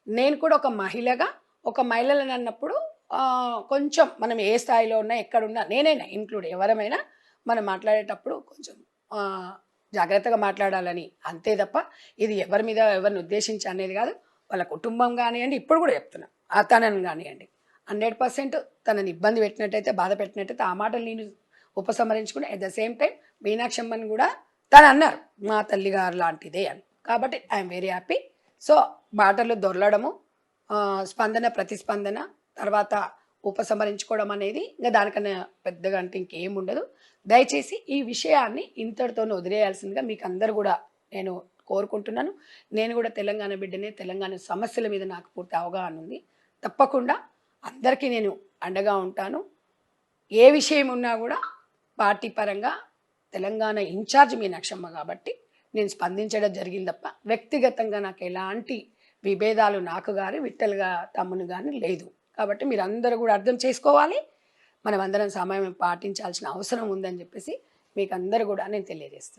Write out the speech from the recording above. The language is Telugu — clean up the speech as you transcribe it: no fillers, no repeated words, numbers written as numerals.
నేను కూడా ఒక మహిళగా ఒక మహిళలను అన్నప్పుడు కొంచెం మనం ఏ స్థాయిలో ఉన్నా ఎక్కడున్నా నేనైనా ఇంక్లూడ్ ఎవరమైనా మనం మాట్లాడేటప్పుడు కొంచెం జాగ్రత్తగా మాట్లాడాలని అంతే తప్ప ఇది ఎవరి మీద ఎవరిని ఉద్దేశించి అనేది కాదు. వాళ్ళ కుటుంబం కానివ్వండి, ఇప్పుడు కూడా చెప్తున్నా తనని కానివ్వండి 100% తనని ఇబ్బంది పెట్టినట్టయితే బాధ పెట్టినట్టయితే ఆ మాటలు నేను ఉపసంహరించుకుని అట్ ద సేమ్ టైం మీనాక్షమ్మని కూడా తను అన్నారు మా తల్లిగారు లాంటిదే అని. కాబట్టి ఐఎమ్ వెరీ హ్యాపీ. సో మాటలు దొరలడము, స్పందన ప్రతిస్పందన, తర్వాత ఉపసంహరించుకోవడం అనేది ఇంకా దానికన్నా పెద్దగా అంటే ఇంకేం ఉండదు. దయచేసి ఈ విషయాన్ని ఇంతటితోనే వదిలేయాల్సిందిగా మీకు అందరు కూడా నేను కోరుకుంటున్నాను. నేను కూడా తెలంగాణ బిడ్డనే, తెలంగాణ సమస్యల మీద నాకు పూర్తి అవగాహన ఉంది. తప్పకుండా అందరికీ నేను అండగా ఉంటాను. ఏ విషయం ఉన్నా కూడా పార్టీ పరంగా తెలంగాణ ఇన్ఛార్జ్ మీనాక్షమ్మ కాబట్టి నేను స్పందించడం జరిగింది తప్ప వ్యక్తిగతంగా నాకు ఎలాంటి విభేదాలు నాకు కానీ విట్టలుగా తమ్ముని కానీ లేదు. కాబట్టి మీరు అందరూ కూడా అర్థం చేసుకోవాలి, మనం అందరం సమయం పాటించాల్సిన అవసరం ఉందని చెప్పేసి మీకు అందరూ కూడా నేను తెలియజేస్తాను.